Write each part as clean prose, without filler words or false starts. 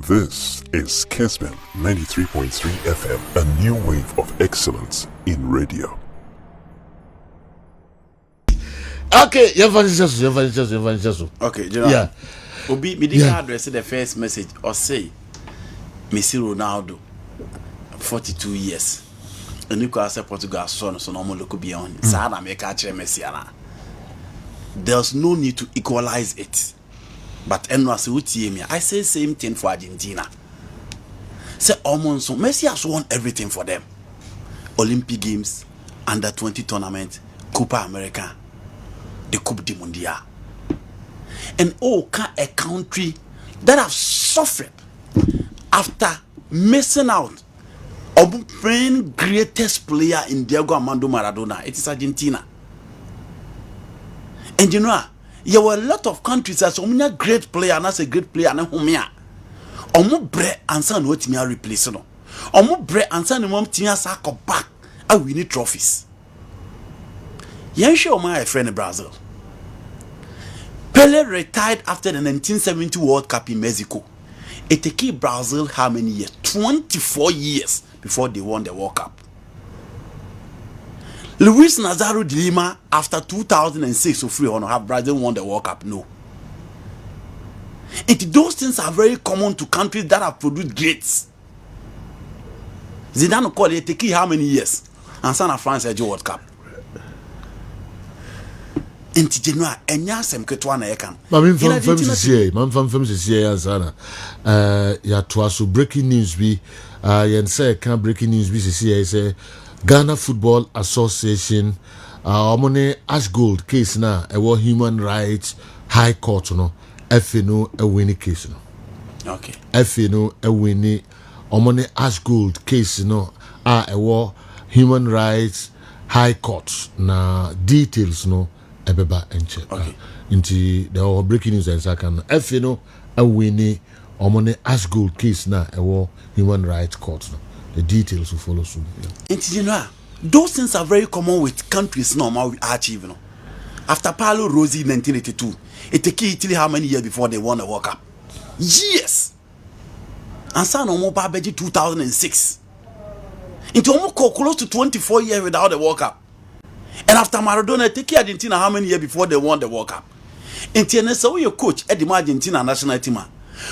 This is Kessben 93.3 FM, a new wave of excellence in radio. Okay, okay, yeah. Obi, me didn't address the first message or say, Messi Ronaldo, 42 years. And you can say Portugal son, so no more look beyond. Sada make a chair Messiana. There's no need to equalize it. But I say same thing for Argentina. Say almost so Messi has won everything for them. Olympic Games, Under 20 tournament, Copa America, the Coupe du Mondial. And can a country that have suffered after missing out of playing greatest player in Diego Armando Maradona, it is Argentina. And you know, there were a lot of countries that so many great player and as a great player and homia. Omo bre ansa no timi replace no. Omo bre ansa no mom timi asako back and we need trophies. Yen show my friend in Brazil. Pele retired after the 1970 World Cup in Mexico. It took Brazil how many years? 24 years before they won the World Cup. Luis Nazario de Lima, after 2006, so free honor, have Brazil won the World Cup? No. Those things are very common to countries that have produced greats. Zidane called it take how many years? And Sana France had the World Cup. Inti Genoa, enya sem ketwa na yekan. Mami fam sisi sana. Ya twaso breaking news bi yen say kan breaking news bi sisi say Ghana Football Association omone Ash Gold case na ewo Human Rights High Court no FA no a winning case no. Okay. FA no a winning omone Ash Gold case no ewo Human Rights High Court na details no ebeba enche. Okay. Inti the breaking news and second FA no a winning omone Ash Gold case na ewo Human Rights Court no. The details will follow soon. Yeah. Those things are very common with countries normal we achieve. After Paolo Rossi in 1982, it took Italy how many years before they won the World Cup? Years. And San Omo Babeji 2006. Into almost close to 24 years without the World Cup. And after Maradona, it took Argentina how many years before they won the World Cup? And so your coach at the Argentina national team.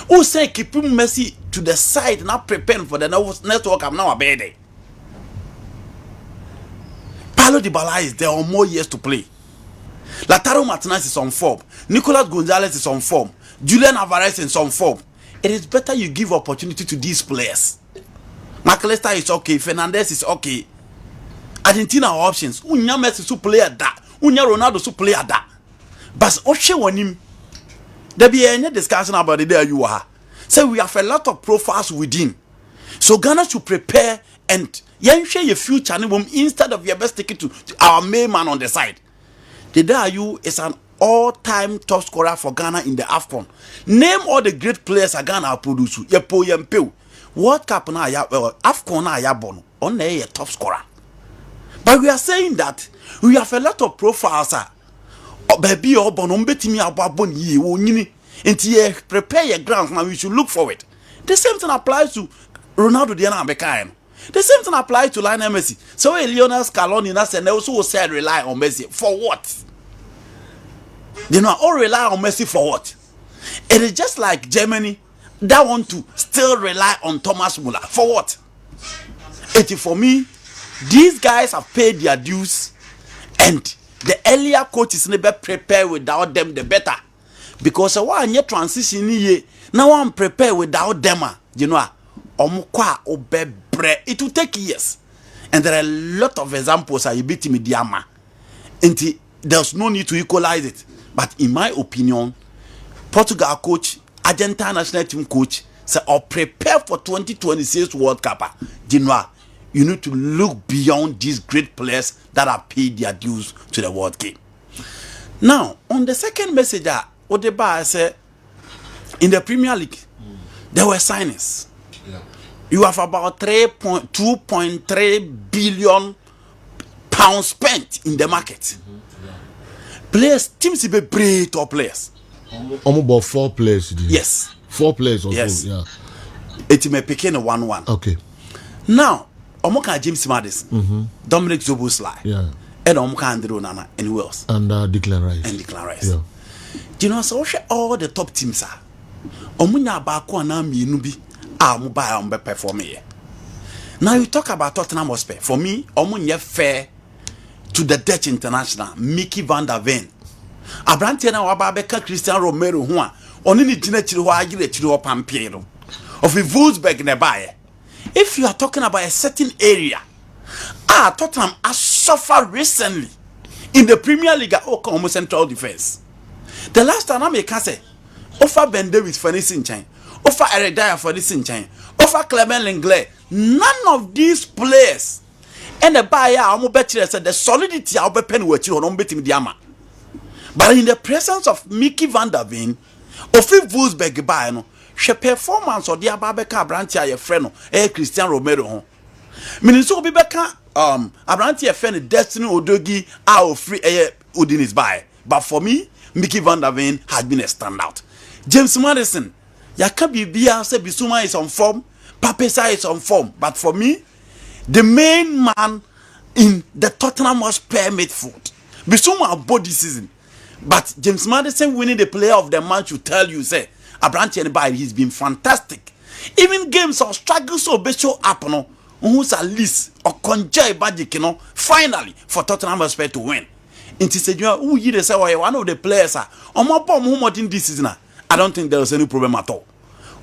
Who say keeping Messi to the side, not preparing for the next World Cup now a bad. Paulo Dybala is there on more years to play. Lautaro Martinez is on form. Nicolas Gonzalez is on form. Julian Alvarez is on form. It is better you give opportunity to these players. McAllister is okay. Fernandez is okay. Argentina have options. Unya Messi to play at that. Unya Ronaldo to play at that. But Oshe wanim. There be any discussion about it there you are. So we have a lot of profiles within. So Ghana should prepare and share your future instead of your best ticket to our main man on the side. The Dayu is an all-time top scorer for Ghana in the AFCON. Name all the great players that Ghana produce. Yepo Yempeo. World Cup na ya AFCON na ya bono. On a top scorer. But we are saying that we have a lot of profiles. Baby or bono betimi ababon ye wonyini. Until prepare your grounds now, we should look forward. The same thing applies to Ronaldo Diana Beckham. The same thing applies to Lionel Messi. So Lionel Scaloni and also said rely on Messi for what? They know all rely on Messi for what? It is just like Germany that want to still rely on Thomas Müller for what? For me, these guys have paid their dues, and the earlier coaches never prepare without them, the better. Because one year transition ye now I'm prepared without them. You know, it will take years. And there are a lot of examples I beat me diama. And there's no need to equalize it. But in my opinion, Portugal coach, Argentina national team coach say or prepare for 2026 World Cup. You know, you need to look beyond these great players that have paid their dues to the World Game. Now, on the second message, what the bar said in the Premier League, there were signings. Yeah. You have about 2.3 billion pounds spent in the market. Yeah. Players, teams to be brave top players. Almost about 4 players. Yes. 4 players or yes. so. Yeah. It may pick in a 1-1. Okay. Now, Omoka James Madison, Dominic Zoboslai, Yeah. and Omoka Andrew Nana and Wells. And Declan Rice. And Declan Rice. Yeah. You know, so all the top teams are. Omunya Bako and Ami Nubi are mobile perform here. Now you talk about Tottenham Hotspur. For me, Omunya fair to the Dutch international, Mickey van der Ven. Abrantiana Wababeka Christian Romero, who are on any genetic Pampero of a Wolfsburg nearby. If you are talking about a certain area, Tottenham has suffered recently in the Premier League almost central defense. The last time I can say, offer Ben Davis for this in China, offer Eric Dyer for this in China, offer Clement Lenglet. None of these players and the buyer are better said the solidity of the pen which you don't bet him diama. But in the presence of Mickey van der Ven, of Wolfsburg buy no, she performance or the Ababeka Brantia your friend Christian Romero. Meaning so be beka Abrantia friend Destiny Odogi are free Udin is by. But for me, Mickey van der Ven has been a standout. James Madison, Yakabi Bia said Bisuma is on form, Papesa is on form. But for me, the main man in the Tottenham Hotspur midfield, Bisuma body season. But James Madison winning the player of the match will tell you, say, Abranti and by he's been fantastic. Even games of struggle so be show up no, who's at least or conjure magic, you know, finally for Tottenham Hotspur to win. It is who you say one of the players are on my bomb who more in this season. I don't think there was any problem at all.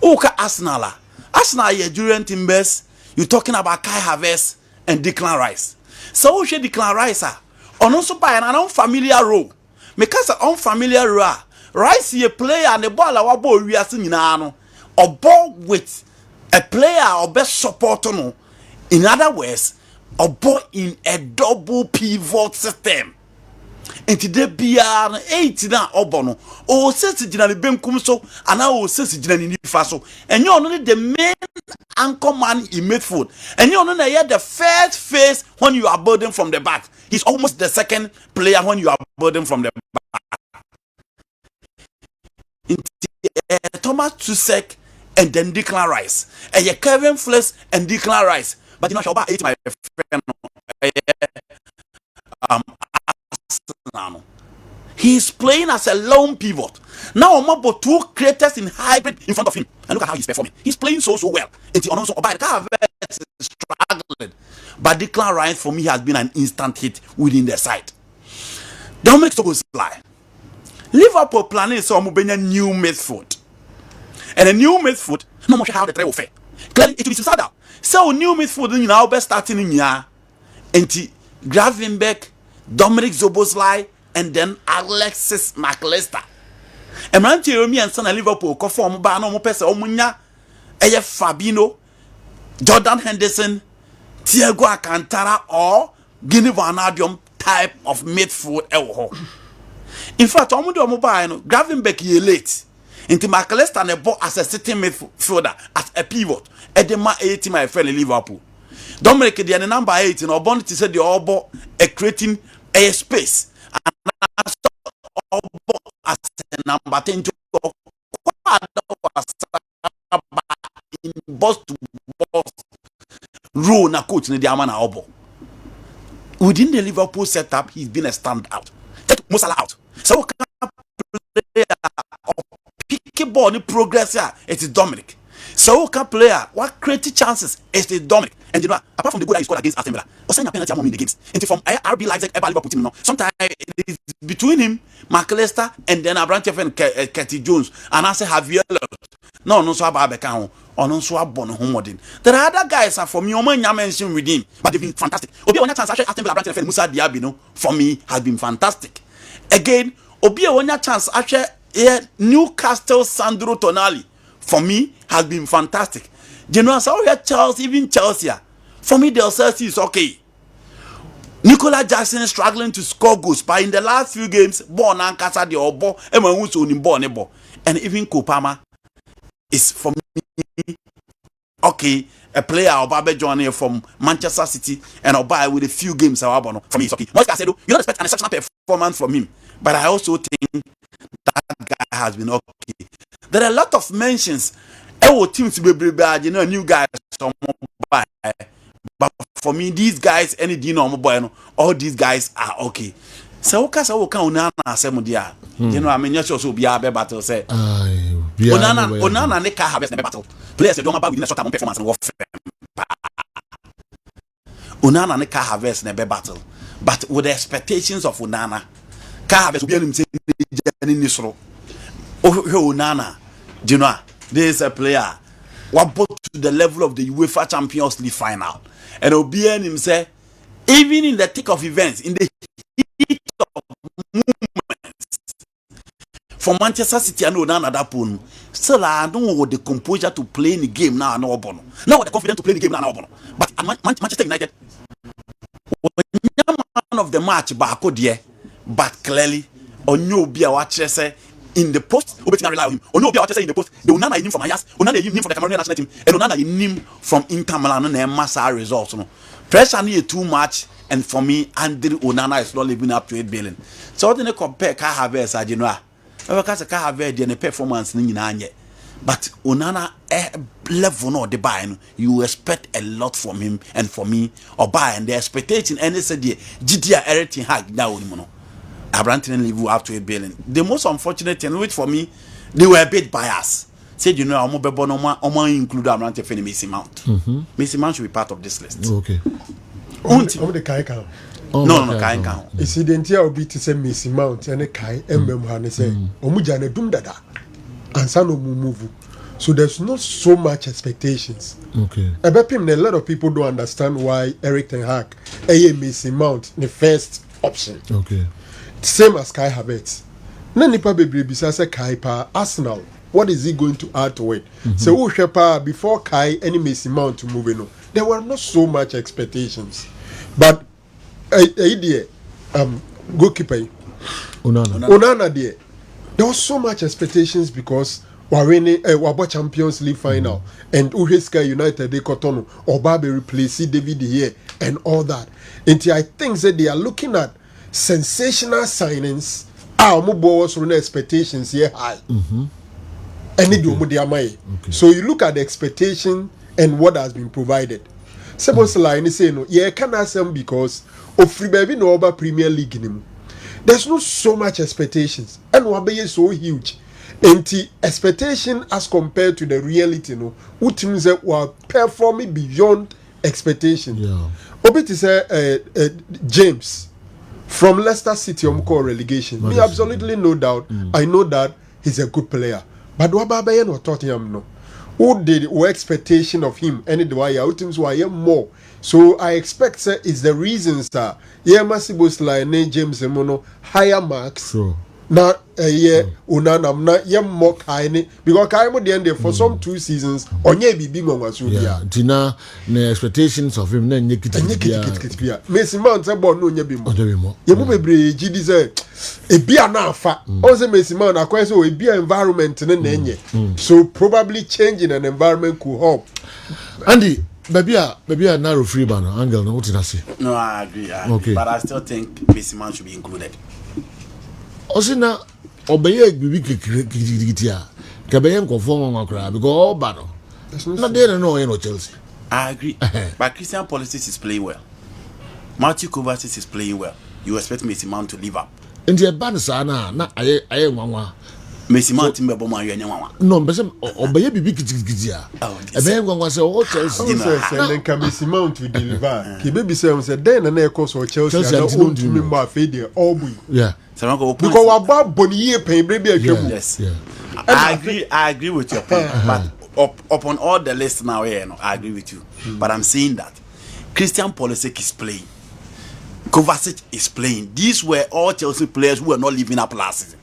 Okay, Arsenal are during team best. You're talking about Kai Havertz and Declan Rice. So who should Declan Rice are on also by an unfamiliar role. Because an unfamiliar role, Rice is a player and the ball our ball we are seeing now, or ball with a player or best support no. In other words, a ball in a double pivot system. Enti de bia 8 na obono o sesi gina le benkum so ana o sesi gina ni nifa so enye ono the main anchor man in midfield enye ono na the first face when you are building from the back. He's almost the second player when you are building from the back. Thomas Tuchel and then Declan Rice and Kevin Flex and Declan Rice, but you know about 8 my friend he's playing as a lone pivot. Now Omabo two creators in hybrid in front of him. And look at how he's performing. He's playing so well. It's also struggling. But Declan Rice for me has been an instant hit within the side. Dominic Soboslai. Liverpool planning some new midfield. And a new midfield, no more how the tray will fair. Clearly it will be sad. So new midfield in our best starting in year. And Gravenberch, Dominic Zoboslai, and then Alexis McAllister. And man, Jeremy and son of Liverpool conform by no person Omunya, Eye Fabino, Jordan Henderson, Thiago Alcantara, or Guinea Van Adium type of midfield. In fact, Omudo Mobile, Gravenberch ye late. Into McAllister and a ball as a sitting midfielder, as a pivot, Edema 80 my friend Liverpool. Dominic the number 8 in Obonity said the Obo a creating a space. And as number 10 to in boss to boss rule na coach in the Amana Obo. Within the Liverpool setup, he's been a standout. Take Musala out. So player pick ball in progress here. It is Dominic. So can player what creative chances is the Dominic. And you know, apart from the goal that he scored against Aston Villa, or sign a penalty in the games. And from RB Leipzig, Liverpool team, sometimes it is between him, McAllister, and then Abrantev and Katie Jones, and I say Javier. No, so about Beckham, or no, so about Homodin. There are other guys for me, I mentioned with him, but they've been fantastic. Obi one chance Aston Villa, Abrantev and Musa Diaby, for me, has been fantastic. Again, Obi one chance Newcastle Sandro Tonali, for me, has been fantastic. You know, so we have Chelsea, even Chelsea. For me, the Chelsea is okay. Nicola Jackson is struggling to score goals, but in the last few games, born and Casa the Obo, and even Kopama is for me okay. A player or Babe Johnny from Manchester City and Oba with a few games. For me, it's okay. Most guys say, you don't expect an exceptional performance from him, but I also think that guy has been okay. There are a lot of mentions teams be new guys some buy. But for me, these guys, any no boy, no, all these guys are okay. So Onana Semudia. You know, I mean, yes, also be a battle. Say Onana ne can have a battle. Players don't about with short performance and warfare. Onana ne can have a battle. But with the expectations of Onana, can have a be in this role. Onana, you know, there is a player. What brought to the level of the UEFA Champions League final. And Obian himself, even in the thick of events, in the heat of movements, for Manchester City, I know none of that point. Still, I don't know the composure to play in the game now. No, now the confidence to play in the game now. But Manchester United, man of the match, but clearly, on you be a watcher say. In the post, Obetina rely on him. Ono be out say in the post. The Onana him from Ajax, Onana him from the Cameroonian national team, and Onana him from Inter Milan and massa results. No pressure need too much, and for me, Andrew Onana is not living up to 8 billion. So what do you compare Kai Havertz as you know? Because Kai Havertz the performance ni nyina but Onana level no the buy you expect a lot from him and for me or buy and the expectation and they said the GDR everything hag now no. Abranton leave up to 8 billion. The most unfortunate thing, which for me, they were a bit biased. Said, you know, I'm going to include Abranton for Mason Mount. Mason Mount should be part of this list. Okay. The Kai count. No, Kai count. You see, the entire be to say Mason Mount and a Kai, and Memhane say, Omujane Dumdada, and Sano move. So there's not so much expectations. Okay. About him, a lot of people don't understand why Eric Ten Hag, Mason Mount, the first option. Okay. Same as Kai Havertz. Nanipa bebre bisa say Kai pa Arsenal. What is he going to add to it? So Ushepa before Kai any Mason Mount to move in. There were not so much expectations. But idea goalkeeper Onana there was so much expectations because Wabo Champions League final and Uheska United de Cotonou or Babe replace David here and all that. And I think that they are looking at sensational signings. Was expectations here high. So you look at the expectation and what has been provided. Suppose line say no, yeah, can ask them because of free baby no over Premier League in him. There's not so much expectations, and Wabe is so huge. And the expectation as compared to the reality, no, what teams that were performing beyond expectation. Yeah. Obit is James. From Leicester City, call relegation. Me absolutely no doubt. I know that he's a good player. But what Babayan or Tottenham no? Who did what expectation of him? Any the way out teams were more. So I expect is the reasons that Masibos like James Mono higher marks. Sure. Now Onana na more kind because Kaimo the end for some 2 seasons onye bibi ngwasu yeah tina the expectations of him na nyekiti Mason Mount say ball no nye bi mo ye bu bebre gidi say e bia na afa o say Mason Mount akwa say e bia environment na enye so probably changing an environment could help. Andy Baby a narrow free banner angle no what say. No, I agree. Okay. But I still think Mason Mount should be included. Osina obeye bibi kikitia kabeye nkonfo nwa because all bad no dey no Chelsea. I agree. But Christian Pulisic is playing well. Matthew Kovacic is playing well. You expect Mason Mount to live up. And the bad sana na aye nwa Mason Mount mbebo man yenya nwa. No mbese obeye bibi kikitia ebeye nwa say all Chelsea say then Mason Mount will deliver. Ki baby say then na e course of Chelsea and don't remember afede all boy. Yeah. Because about Bonnier pay baby yes. Yeah. I agree with your point. But upon all the list now here, I agree with you. But I'm saying that Christian Pulisic is playing. Kovacic is playing. These were all Chelsea players who were not living up last season.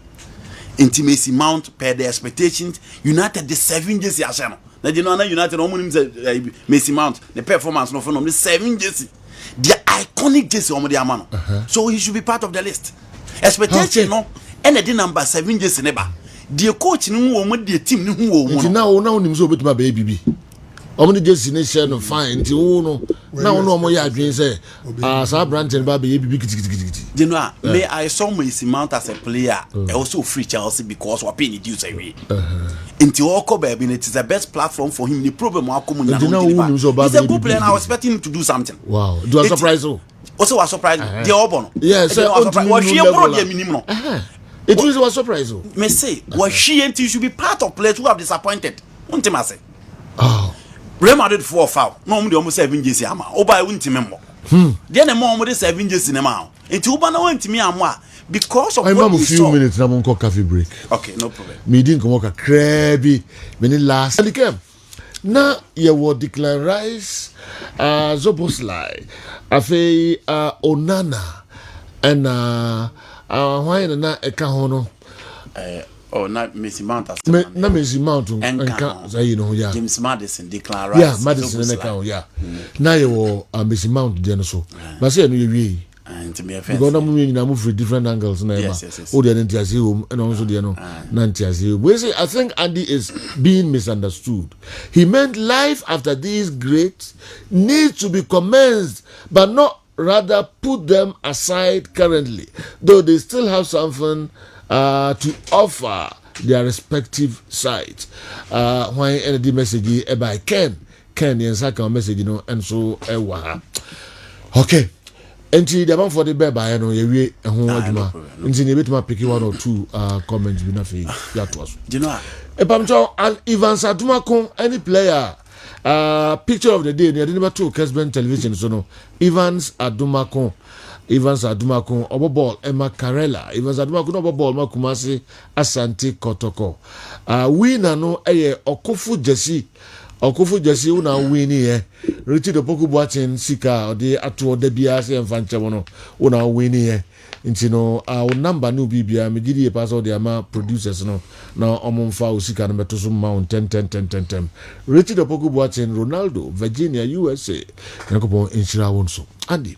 Intimacy Mount per the expectations. United the 7 years Arsenal. Now you know United Mason Mount the performance no from the 7 years. The iconic jersey on the amano. So he should be part of the list. Expectation no and the number 7 years never. The coach no woman the team no wo now nim so betima baby. Omni just nation fine ti wo no Now no more ya adwin say sa branch ba be bibi kitikiti. You know, me I saw Mason Mount as a player also free Chelsea because we pay the dues away. Into Oko baby, it is the best platform for him. The problem I come he's a good player and I was expecting him to do something. Wow. Do you surprise you? Also was surprised. The Auburn. Yes, was she a minimum? It was surprise. Me say, was she and should be part of players who have disappointed. Won't him say? Oh. Real Madrid 4 foul. No, almost 7 years. Oba won't remember. Then the more with 7 years in a mouth. Into Uba no went to me because of what we saw. Few minutes na mon coffee break. Okay, no problem. Me didn't come work crabby. Me last. Na ye wo Declan Rice, Zoboslai, afe Onana, and why na eka hono. Not Missy Mount. Na Missy Mount enka say no ya. James Madison Declan Rice. Yeah, Madison enka ya. Na ye wo Missy Mount dey so. Na say no ye and to be offensive. Because I'm moving from different angles. Yes. Oh, the enthusiasm and also the enthusiasm. I think Andy is being misunderstood. He meant life after these greats needs to be commenced, but not rather put them aside currently, though they still have something to offer their respective sides. Why any message by Ken the message, and so okay. Enti the man for the beba no ye wie ho adwuma nti ne betima pick 1 or 2 comments bi na fe ya to aso you know Pamcho Evans Adumako any player picture of the day near the number 2 Kessben television so no Evans Adumako obo ball Emma Carella Evans Adumako obo ball Makumasi Asante Kotoko winner no eye Okufu Jesse una winnie eh Richard Opoku Boateng sika ode ato de bia se mfanche wono una winnie eh nti no our number no bibia me gidi e pass all the ama producers no na omomfa osika no meto so mount 10 Richard Opoku Boateng Ronaldo Virginia USA nakopon inshira wonso Andy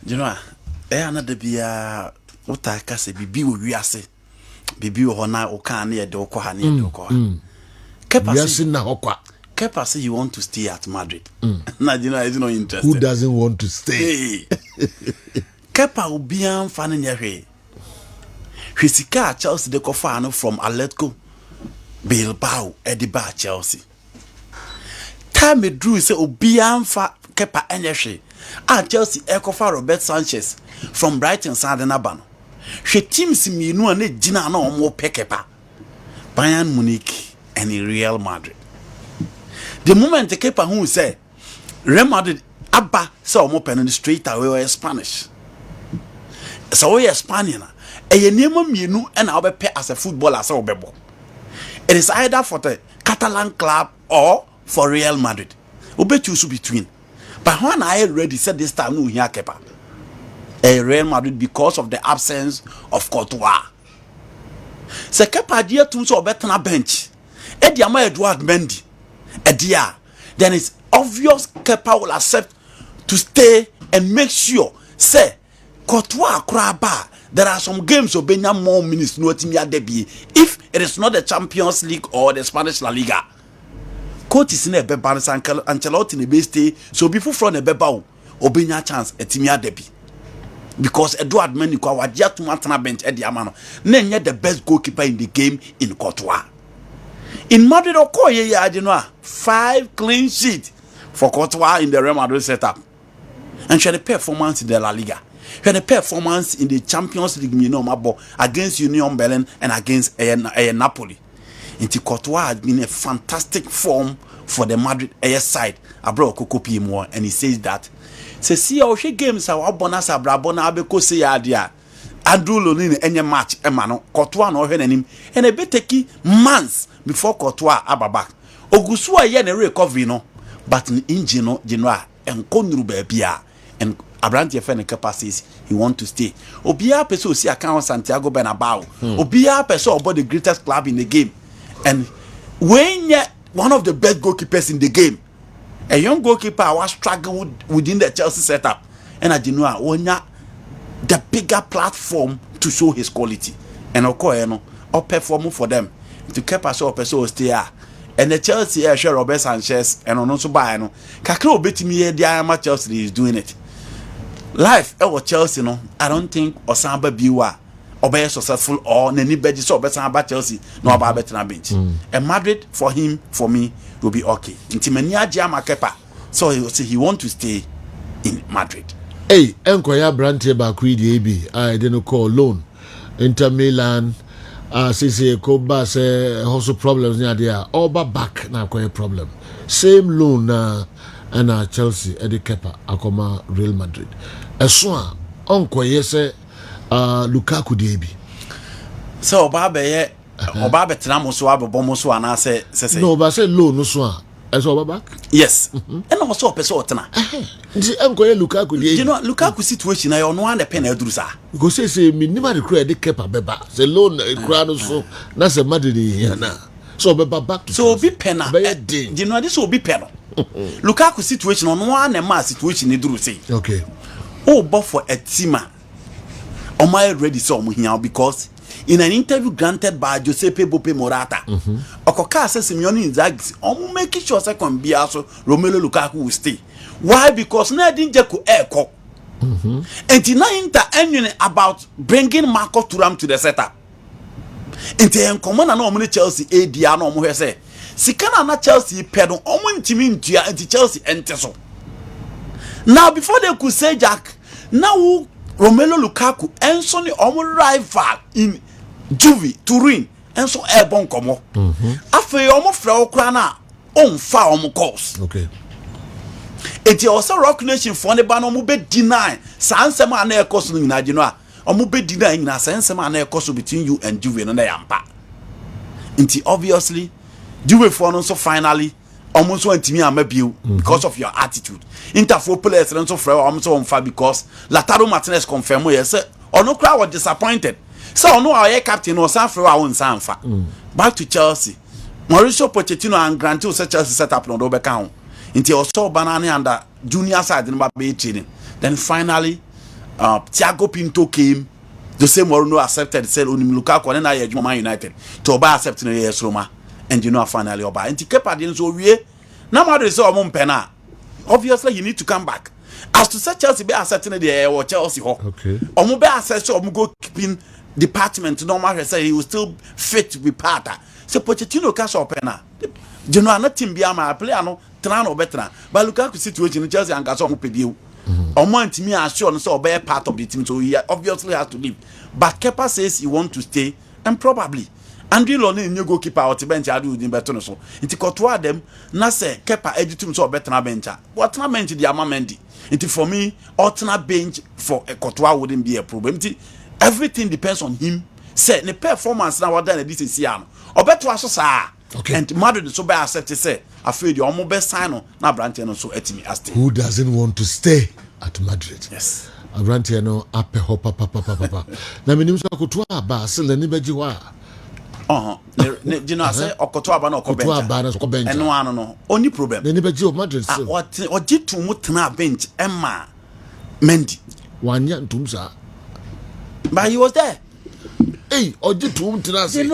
you know another bia utaka se bibi wo wiase bibi wo na o kan na ye de okwa ha na ye de okwa yes na okwa Kepa say you want to stay at Madrid. Now you know he's not interested. Who doesn't want to stay? Kepa ubian fanin yahe. Hisika Chelsea de kofano from Atletico Bilbao Ediba Chelsea. Time drew say ubian fa Kepa enyahe. Chelsea ekofa Robert Sanchez from Brighton Sandenabano. She teams mienu ane jina na omo pe Kepa. Bayern Munich and Real Madrid. The moment the Kepa who say Real Madrid abba say omo pen straight away or Spanish. So we Spanish na e nemo mienu and na obepe as a footballer say obebo. It is either for the Catalan club or for Real Madrid. Obe choose between. But when I already said this time no here Kepa. Real Madrid because of the absence of Courtois. Se Kepa dia tun so obetena bench. E dia ma Edouard Mendy. Then it's obvious Kepa will accept to stay and make sure say Courtois Kraba there are some games obenya more minutes no team ya debi if it is not the Champions League or the Spanish La Liga coach is in a beba Ancelotti in the stay so before from the beba obenya chance a team ya debi because Edouard Mendy kwa wadia to matana bench edi amano na the best goalkeeper in the game in Courtois. In Madrid, you know, 5 clean sheets for Courtois in the Real Madrid setup. And she had a performance in the La Liga. She had a performance in the Champions League, you know, against Union Berlin and against Napoli. And Courtois has been a fantastic form for the Madrid side. I brought Coco P more, and he says that. See how she games are bonus abrabona abeko say adia. Andrew Lolin any match emano Courtois no hwe nanim and e be take months before Courtois ababa ogusu aye na recovery no but in engine no general enkonuru ba bia and Abrante Fene capacities he want to stay obia person si account Santiago Bernabeu obia person about the greatest club in the game and when one of the best goalkeepers in the game a young goalkeeper was struggling within the Chelsea setup and I didn't know the bigger platform to show his quality and or perform for them to keep us up so stay and the Chelsea share Robert Sanchez and on also buy no kakra obetimi di ama Chelsea is doing it life Chelsea no I don't think Osamba biwa obey successful or anybody so Osamba Chelsea no about better bench and Madrid for him for me will be okay intimania Jama Kepa so he want to stay in Madrid. Hey, enkoya brante ba kwidi ebi I didn't call loan Inter Milan say Koba say also problems near there all back na quite problem same loan na and Chelsea Eddie Kepa akoma Real Madrid eso a onkoye say Lukaku debi so oba betena mo so abobom mo so ana say no but say loan no so a eso back yes and also person otena nti enkoye Lukaku debi you know Lukaku situation na no one pen aduru sa go say minimum the credit Eddie Kepa beba say loan crowd so na say Madrid na so beba back to so be pen you know this will be pen Lukaku situation on one and ma situation ni duru say okay but for a team am I ready so here because in an interview granted by Giuseppe Boppe Morata Okoka says Simeone Inzaghi making sure second be also Romelu Lukaku will stay. Why? Because na didn't just echo and now Inter anyone about bringing Marco Thuram to the setup into en common and normally Chelsea AD no mo say sikana na Chelsea pedo omo ntimi ntua anti Chelsea enteso now before they could say Jack now Romelu Lukaku enso ni omo rival in Juve Turin enso ebon komo afi omo fra okra na on fa omo course okay eti also Rock Nation for ne ba no mo be deny sansem ana ekoso no nyina gino a omo be deny nyina sansem ana ekoso between you and Juve no na yampa nti obviously Juve for no so finally almost went to me amabio because of your attitude. Inter for players and so for almost on far because Lautaro Martinez confirm yes or no crowd was disappointed. So no our captain or San for our own Sanfa. Back to Chelsea. Mauricio Pochettino and Grantil Chelsea set up no double count. Until also Banana and the junior side in Babe training. Then finally Thiago Pinto came. Jose Mourinho accepted said Unim Lukaku and I Man United. Toba accepting yes Roma. And you know finally oba and Kepa didn't so we now Madrid say omo mpena obviously you need to come back as to say Chelsea be accepting the or Chelsea ho okay omo be accept omo go keeping department normal say he will still fit to be part so Pochettino cash opena you know na team be am player no tena no better but Lukaku situation Chelsea and gas omo pedie omo antimi assure no say obe part of the team so he obviously has to leave but Kepa says he want to stay and probably Andrew Lone new goalkeeper out bench adu din beto no so nti kotoa dem na se Kepa editum so obetena bench what na bench di amamendi nti for me alternate bench for a kotoa wouldn't be a problem nti everything depends on him say the performance na wada na this year no obeto aso saa okay and Madrid so be accept say afraid the omo be sign no na branch no so etimi asti who doesn't want to stay at Madrid yes branch no ape ho papa na minim so kotoa ba sele ni beji wa you know, I say Okoto Abano bench. And no, only problem. The Nibeji of Madrid. What did to Mutna bench Emma Mendy 1 year and Tumsa. But he was there. Hey, or did to Mutna say,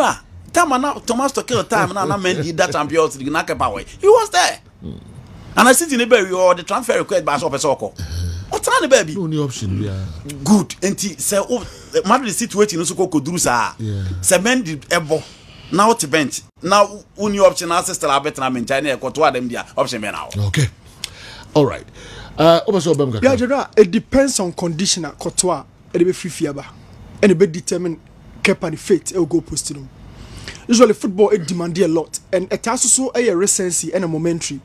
time now, Thomas to kill time, and I Mendy that champion to the Naka Power. He was there. And I sit in the baby or the transfer request by Soko. What's on the baby? No new option. Good. And he say, oh, Madrid situation is so could do sa. Say Mendy ebo. Now to bench. Now when you option access to better in China, Kotoa them there option now. Okay. All right. It depends on condition at Kotoa. It be free fiaba. And it be determine Kepa the fate it will go posting. Usually football it demand a lot and it has also a recency and a momentary.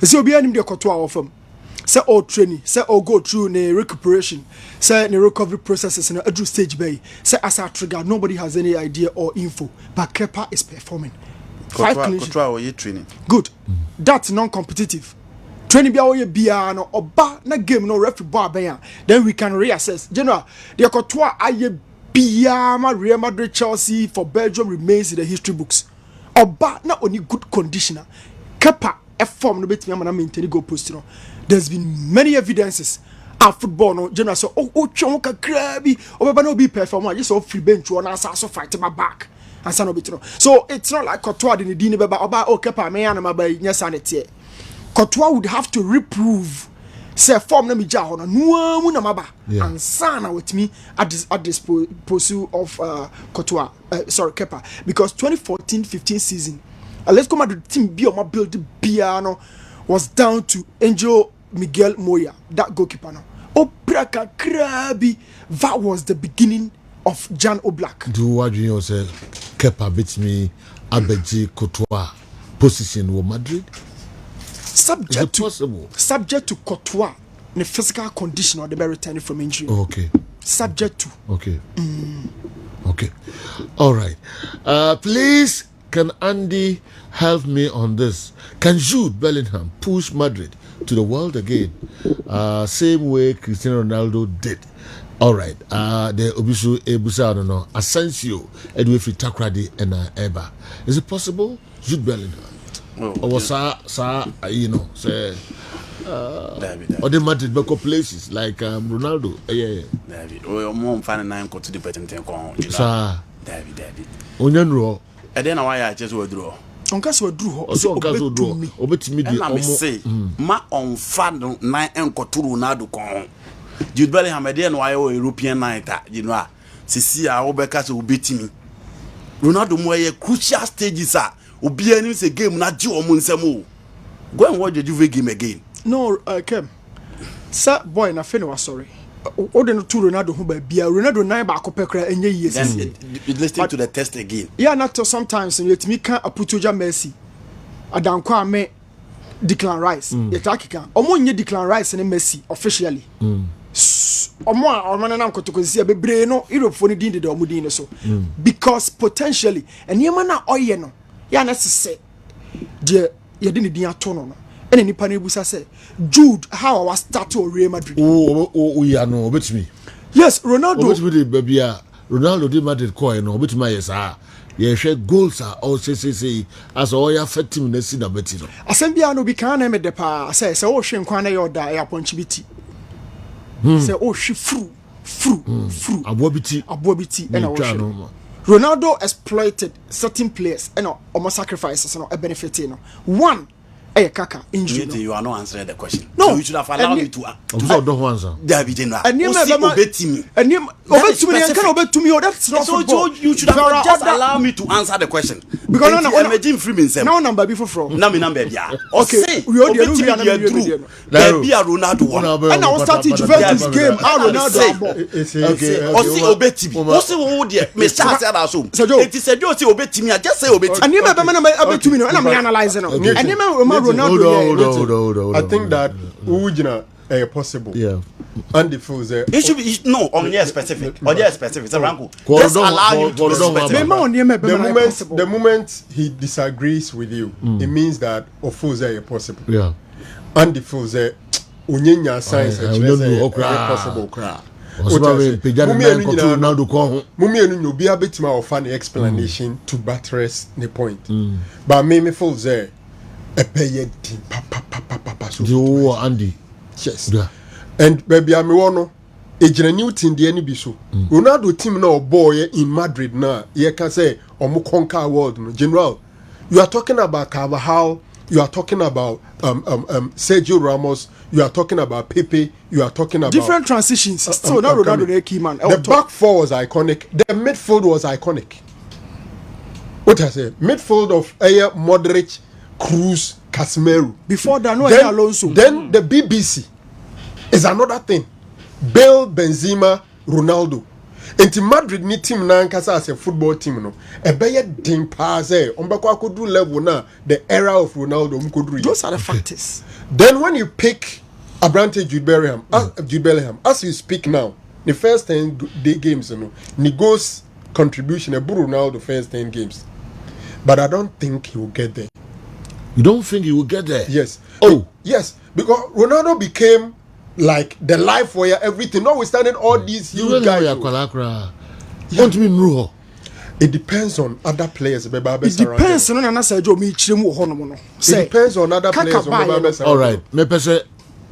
So be any the Kotoa of them. Say all training, say all go through the recuperation, say the recovery processes in a drew stage bay. Say as a trigger, nobody has any idea or info. But Kepa is performing. Kotoa training. Good. That's non-competitive. Training be our biano or ba na game no referee bar bayan. Then we can reassess. General, the Kotoa aye biyama Real Madrid Chelsea for Belgium remains in the history books. Or ba na only good conditioner. Kepa a form no bit me maintain go post. There's been many evidences of football no general so chonka krabi or no be perform just so free bench or na so fight my back and son of so it's not like Courtois didn't need about Kepa me and my yes and it Courtois would have to reprove say form na mija hono no na maba and sana with me at this pursuit of Courtois Kepa because 2014-15 season let's come at the team be on my build piano was down to Angel Miguel Moya that goalkeeper no Obraka Krabi that was the beginning of Jan Oblak. Do what you say Kepa beats me Abeji Courtois position with Madrid? Subject to Courtois the physical condition or the be returning from injury. Okay. Subject to. Okay. Okay. All right. Please, can Andy help me on this? Can Jude Bellingham push Madrid to the world again? Same way Cristiano Ronaldo did. All right. The Obisu Ebusa, I don't know. Asensio, Edwin Takradi, and Eba. Is it possible? Jude Bellingham. Or say, say, or the Madrid back places like Ronaldo. Yeah. David. Oh, more fun and I'm going to the betting tank on. David. Onyanro. And then I just withdraw. Onkas withdraw. Also, Onkas withdraw. Obetimi di. And I say, ma on fan 9 and to Ronaldo con. Jude Bellingham, I didn't why European night. You know, see, I Obekas will beat me. Ronaldo more a crucial stages are. Obi any say game na ji omo nsemo. Go and watch the Juve game again. No, Kem. Sir boy na fe no sorry. O de no to Ronaldo ho ba bia. Ronaldo 9 ba akopɛ kra enye years. Then listen to the test again. Yeah, not to sometimes you let me can Aputoja Messi. Adanko ame Declan Rice. Yetaki kan. Omo nye Declan Rice ne Messi officially. Omo a omo na nkotoko sia bebre no Europe fo ni din de omo din so. Because potentially enema na oye no ya na se de ye de ne din ato no ene nipa na ebusa say Jude how was start to Real Madrid. Yeah no obetimi. Yes, Ronaldo obetimi de babia Ronaldo de Madrid ko no obetimi yes ah ye share goals are all say as all ya fit team na si na beti no. Asem bia no bi kan na me de pa say o hwe nkwan na ye oda e aponchibiti. Say o hwe fru abobiti ena o hwe. Ronaldo exploited certain players and almost sacrifices and benefiting. One, Kaka injury. You are not answering the question. No, so you should have allowed me to answer. David, and you that's not so you should have just allow me to answer the question. Because I'm a Jim Freeman. Now number before from. Number yeah. Okay, we are Ronaldo one. And I was starting to Juventus game. Ronaldo. Okay. Osi obetimi. Osi wo de me chance at assume. It is a do osi obetimi. I just say obetimi. And you obetimi no. And I'm analyzing no. And you Ronaldo. I think that Ujina possible. Yeah. And the fools there. It should be no on your specific. On your specific. It's a rank. Just allow you to specific. The moment he disagrees with you, it means that fools are possible. Yeah. And the fools there, Unyanya science possible. Mumi enu be a bit more funny explanation to buttress the point. But me fools there. A pay so Andy. Yes. Yeah. And baby I'm one a new team the any so. Ronaldo team now boy in Madrid now. You can say omo conquer world no. General. You are talking about Carvajal, you are talking about Sergio Ramos, you are talking about Pepe, you are talking about different transitions. So now Ronaldo the key man. The back four was iconic. The midfield was iconic. What I say? Midfield of Modric, Cruz, Casemiro. Before that, no Alonso. Then the BBC is another thing. Bale, Benzema, Ronaldo. Enti Madrid ni team na nkasa as a football team no. Ebeye din pass ombako akodu level na the era of Ronaldo mkodu. Those are the factors. Then when you pick Abrante Jude Bellingham, as you speak now, the first 10 games ni goals contribution Ronaldo first 10 games. But I don't think he will get there. You don't think he will get there? Yes. Oh, yes. Because Ronaldo became like the life where everything. Notwithstanding all these huge guys. It depends on other players. It depends on other players. All right. Me pese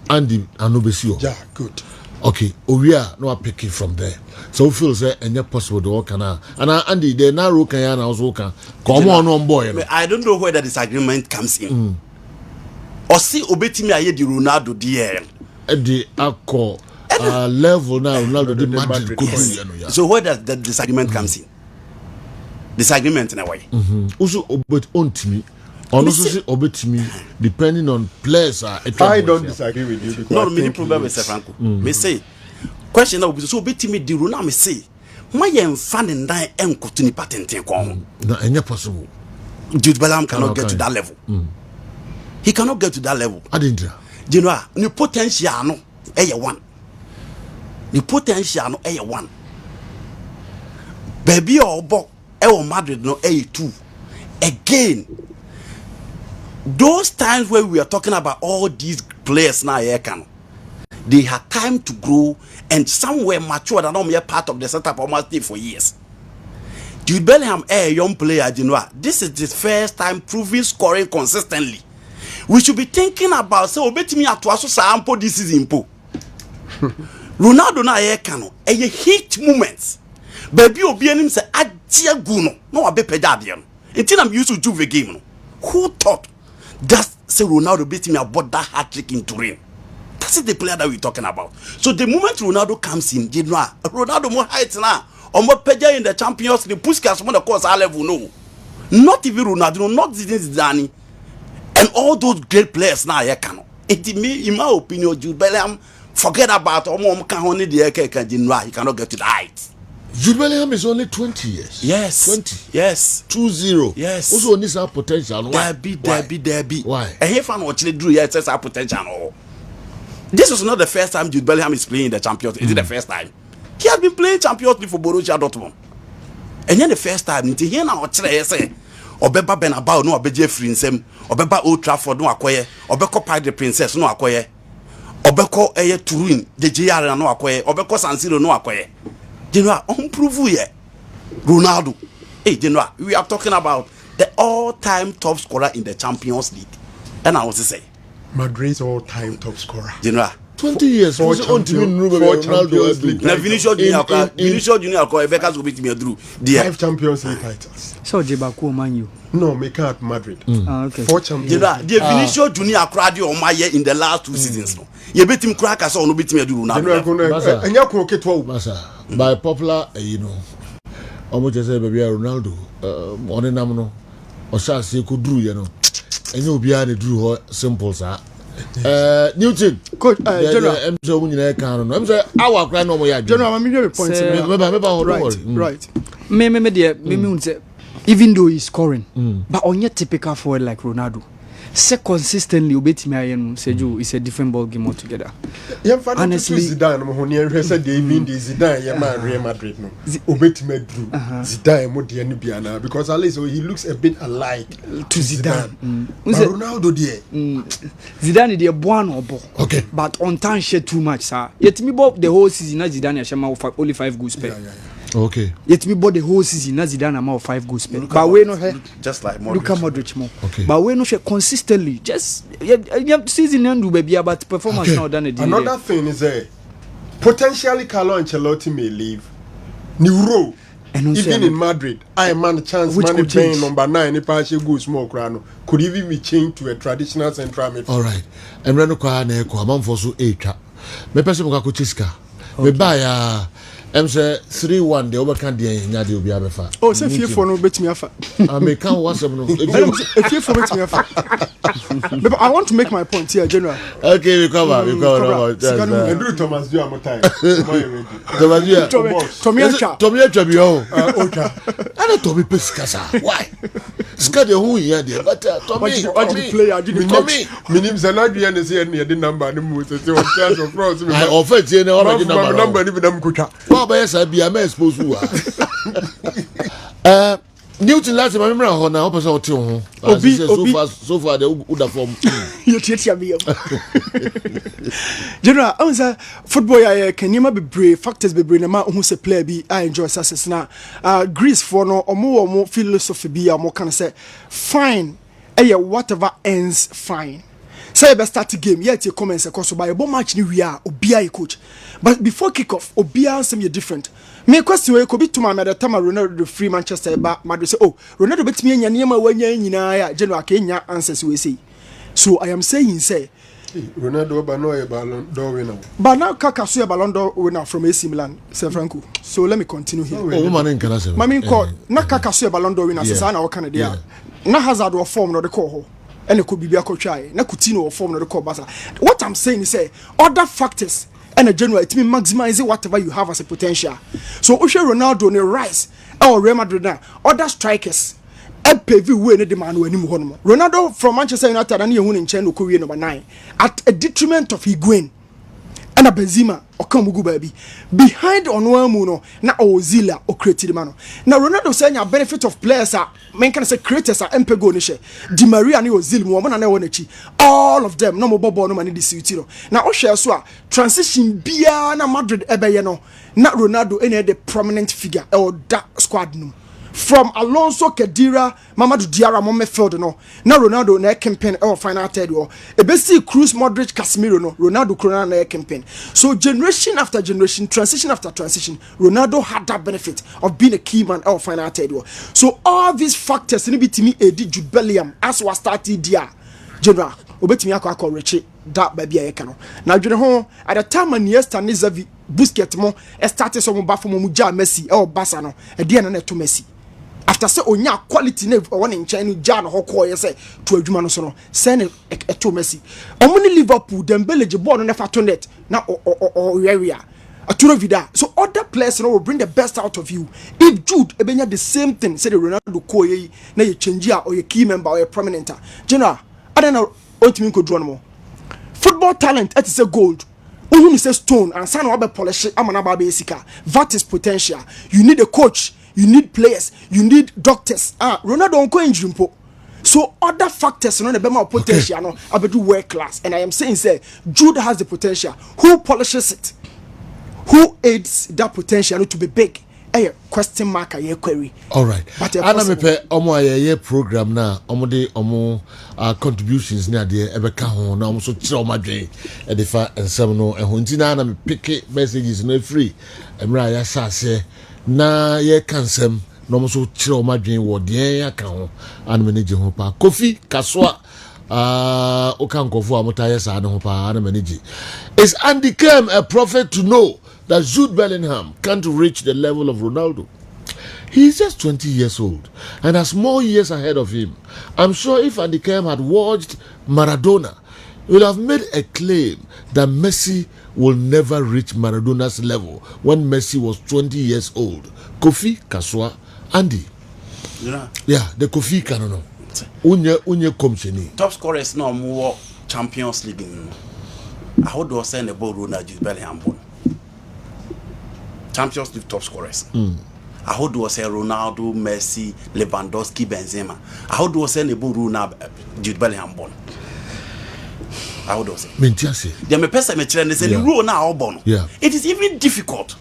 Andy Anubesio. Yeah, good. Okay, we are no pick it from there. So we feel say any possible to work and Andy the narrow can also can come on boy. I don't know where the disagreement comes in. Or see obetimi aye di Ronaldo there. The alcohol level now Ronaldo the Madrid could be. So where does the disagreement comes in? Disagreement in a way. Also obet on to me. Honestly, obetimi depending on players are. I don't disagree with you because no, the problem is Franco. Me say question now so obetimi di Ronaldo me say why you fan and die enko to ni patente kon. No, any possible. Jude Bellingham cannot get to that level. He cannot get to that level. Adinja. You know, the potential no one. The potential no one. Baby or bo Madrid no 2. Again, those times where we are talking about all these players now they had time to grow and somewhere mature and not part of the setup of my team for years. Jude Bellingham a young player, you know. This is the first time proving scoring consistently. We should be thinking about say obetimi atoaso sample this season po. Ronaldo na a hit moments. Baby obi anim say agia gu no abepeda ade no. Until I'm used to do the game no. Who thought that say Ronaldo betimi about that hat-trick in Turin? That's the player that we're talking about. So the moment Ronaldo comes in, you know, Ronaldo more heights now. Or more peja in the Champions League, Puskas more the course high level no. Not even Ronaldo, not Zidane. And all those great players now, in my opinion, Jude Bellingham, forget about he cannot get to the height. Jude Bellingham is only 20 years. Yes. 20. Yes. 2-0. Yes. Also needs our potential. Why? Derby. Why? And he found what Chile drew, yes, our potential. This was not the first time Jude Bellingham is playing in the Champions League. Is it the first time? He has been playing Champions League for Borussia Dortmund. And then the first time, he now say, Obeba Benabao no obeje free nsem, Obeba Old Trafford no akoye, Obeko Park the Princess no akoye, Obeko Turin the JR no akoye, Obeko San Siro no akoye. General, prove ye Ronaldo. Hey, General, we are talking about the all-time top scorer in the Champions League. And I was to say, Madrid's all-time top scorer. General, 20 years. Four Champions League. Now Vinicius Junior, Becca's will beat me through. 5 Champions League titles. So Jebaku Man U. No, make out Madrid. Okay. 4 Champions General, League. the Vinicius Junior crowd on my year in the last 2 seasons. No, you beat him crack as no beat me do Masa, by popular, almost just say baby Ronaldo, on a namno, or shall say could do, and you'll be able to do simple, sir. Newton, Coach, General, I'm saying our grand no way. General, I'm making a point. Right. Me, even though he's scoring, but on your typical forward like Ronaldo, say consistently obey me ayen Seju is a different ball game altogether. Honestly, Zidane mo said they mean the Zidane man Real Madrid no. Obey me drew Zidane mo the Biana because at least he looks a bit alike to Zidane. But Ronaldo there. Zidane the one or ball. Okay. But on time share too much, sir. Yet me bought the whole season Zidane Shama only 5 goals per. Okay. Yet we bought the whole season Zidane amount 5 goals per. But we no just like Luka Modric more. Okay. But we no consistently just season end baby but performance now done a another thing is potentially Carlo Ancelotti may leave. New even in Madrid, I man a chance money playing number 9 if I should go small crano could even be changed to a traditional central midfield. All right. And Reno Kwane ko amam for so 8. Me person ko Chiska. Me buy say 3-1 the overcan the nya de obi abefa. Oh, say fear for no bet me afa. I may can WhatsApp no. If fear for bet me afa. But I want to make my point here, General. Okay, we cover. And do Thomas do am time. Tommy Acha bi o. I don't Tommy Pescasa. Why? Sca the who here there, but Tommy player didn't Tommy. Minim Zanadi and say the number the most say on chance of France. I offer you already number even them kucha. Yes, I be a man supposed to. Newton last time I remember how now person hotel so far the Uda form. General, answer football can you be brave factors be brave man who say player be I enjoy success now. Greece for no or more philosophy be more can say fine whatever ends fine. say best start the game yet you comments because by a bomb match ni we are obia coach but before kickoff obia some different me question we could be to my mother time Ronaldo free Manchester but Madrid say oh Ronaldo bet me nya niam wanya nyina ya general Kenya answers we say so I am saying say Ronaldo ba no e Ballon d'Or winner but now Kaka so a Ballon d'Or winner from AC Milan Sir Franco so let me continue here man can say my mean call na Kaka so a Ballon d'Or winner say na o Canada na Hazard or form no the call and it could be a coach na Coutinho or form no the call Barca what I'm saying is say other factors and a general it mean maximizing whatever you have as a potential so Ushe Ronaldo ne rise or Real Madrid now other strikers PV way ne demand when him hono Ronaldo from Manchester United and you in Cheno Korea number 9 at a detriment of Higuain and a Benzema or Kamugu baby behind Onwamuno na Ozila or created man now Ronaldo saying a benefit of players are men can say creators are Mpego Nishe Di Maria and Ozil woman and Ewonechi all of them no more bobo no money this you now Osha so transition bia na Madrid ebeyeno na Ronaldo any the prominent figure or that squad no from Alonso Kedira Mamadou Diarra Momefeld no na Ronaldo na campaign or final third or ebesi Cruz Modric Casemiro no Ronaldo Corona na campaign so generation after generation transition after transition Ronaldo had that benefit of being a key man or final third or so all these factors ni bitimi edi Jude Bellingham as was started there general obetimi akọ reche that baby ayeka no na dwene ho at the time Iniesta ne Xavi Busquets mo started some ba from mu ja Messi or Barca no e de na to Messi after say onya quality na one in China ja no hokọ ye say to adwuma no so no say na to Messi omuni Liverpool Dembele je ball no never to net na area aturo vida so other players no will bring the best out of you if Jude ebenya the same thing say the Ronaldo ko ye na ye change or ye key member or ye prominent general I don't know what you mean ko draw no football talent it is a gold who say stone and sign up polish amana ba sika that is potential you need a coach you need players you need doctors Ronaldo onko injury mpo so other factors no the bema potential no abedu world class and I am saying say Jude has the potential who polishes it who aids that potential to be big question mark a query all right ana me pe omo ayeye program na omo de omo contributions na de ebeka ho na omo so kire omo adwen e de fa ensem no ehun ti na me pick messages no free emra ya sase na ye kansem na omo so kire omo adwen wo de ya ka ho ana me ne je ho pa Kofi Kaswa o kan kofu amota ya sa na ho pa ana me ne je is Andy KERM a prophet to know that Jude Bellingham can't reach the level of Ronaldo? He's just 20 years old and has more years ahead of him. I'm sure if Andy KERM had watched Maradona, he would have made a claim that Messi will never reach Maradona's level when Messi was 20 years old. Kofi Kaswa, Andy. Yeah, the Kofi Kanono. Unye komcheni. Top scorers no more Champions League. I would do send the ball Ronaldo Jude Bellingham. Champions League top scorers. I would do say Ronaldo, Messi, Lewandowski, Benzema. I would do say Nebo Ronaldo, Jude Bellingham born. I would do say. Mentiasi. They me person me trend say Ronaldo born. Yeah. It is even difficult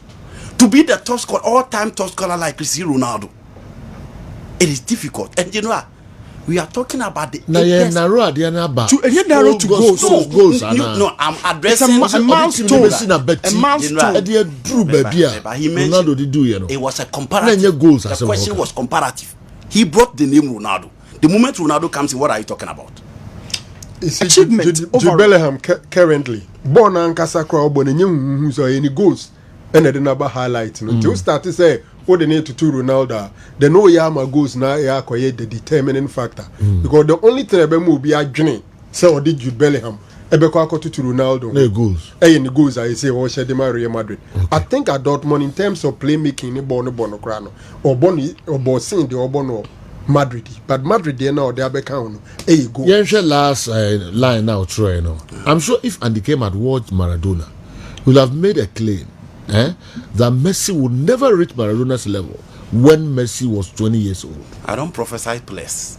to be the top scorer, all-time top scorer like Cristiano Ronaldo. It is difficult, and you know what? We are talking about the narrow to goals. No, I'm addressing a milestone. But he mentioned it was a comparative. The question was comparative. He brought the name Ronaldo. The moment Ronaldo comes in, what are you talking about? Achievement. Jude Bellingham currently born and Casacra born and so any goals and the number highlight. You start to say what they need to do Ronaldo. They know Yama goes now. Yeah, the determining factor because the only thing about will be a journey. So did Jude Bellingham. Ebeko to Ronaldo. No goals. Any goals I say or Shedi Real Madrid. Okay. I think at Dortmund in terms of playmaking, ni bono crano or boni or bossing the Obono Madrid. But Madrid they now they are back on. Hey go. Yeah, last line now, Troy. No, I'm sure if Andy KERM had watched Maradona, he would have made a claim. That Messi would never reach Maradona's level when Messi was 20 years old. I don't prophesy players.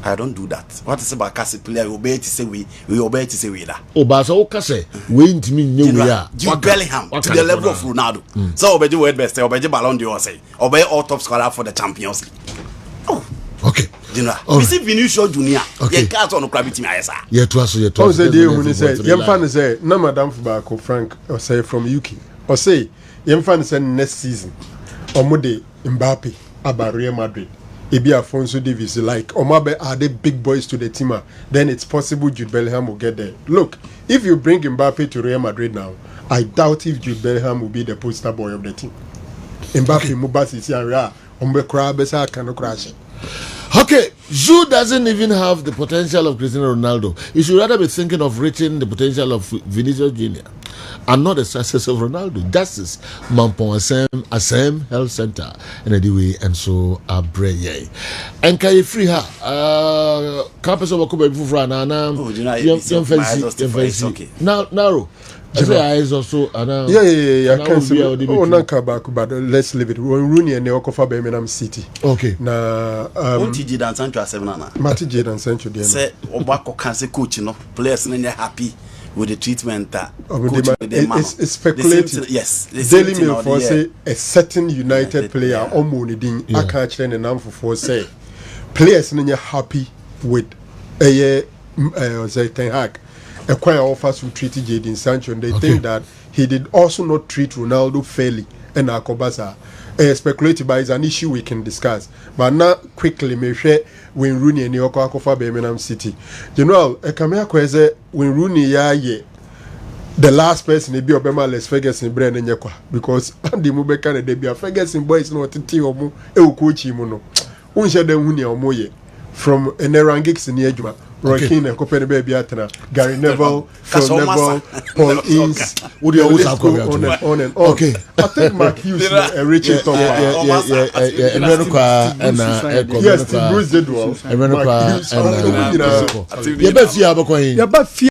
I don't do that. What is about Cassie player? We obey to say we obey to say we that. Oh, but so Cassie, we ain't mean we are. Jude Bellingham to the level of Ronaldo. So obey word best. Obey Ballon d'Or say. Obey all top scorer for the Champions League. Oh, okay. General. All We right. see Vinicius Junior. Okay. Ye cast on gravity my esa. Yeah, to us, yeah, to I us. say That's the what when he everyone say to yem rely fan on. say na madam Fubako Frank or say from UK or say yem fan say next season Omude Mbappe about Real Madrid. Ebi Afonso Davies like Omabe are the big boys to the team, then it's possible Jude Bellingham will get there. Look, if you bring Mbappe to Real Madrid now, I doubt if Jude Bellingham will be the poster boy of the team. Mbappe Mubasi Siara Ombe Krabesa cannot crash. Okay, Zhu doesn't even have the potential of Cristiano Ronaldo. He should rather be thinking of reaching the potential of Vinicius Junior and not the success of Ronaldo. Justice Mampong Asem Health Center and anyway, and so Abreye. And can you free her? Campus of Okuba Bufra Oh, you know, it's okay. Now, narrow. I say eyes also. Yeah. I can't say. Oh, Nanka back, but let's leave it. When Rooney and Neokofa Birmingham City. Okay. Na Won't you dance Sancho 7 na? Mati Jaden Sancho there. Say Obako can say coach, you know, players when they're happy with the treatment that it's speculated. Yes. Daily Mail for say a certain United player Omonidin Akache and Nam for say players when you're happy with a Ten Hag. Acquire offers who treated Jadon Sancho, and they think that he did also not treat Ronaldo fairly. And Akobasa speculated by is an issue we can discuss. But now quickly, me share when Rooney and Yoko Akofa Birmingham City. General, Kamea Kweze when Rooney ye the last person to be Obama Les Ferguson Brand and Yakwa because Andy Mubeka and Debia Ferguson boys no Titi or Mo Eukuchi Mono. Unsha de Rooney or Moye from Nerangix in Yejuma. Roy Keane and Copenhagen Baby Atena, Gary Neville, Phil Neville, Paul Ince, Would you always have on and on and on. Okay. I think Mark Hughes and Richard Thomas. Yes, Bruce Jedwell. America and Yaba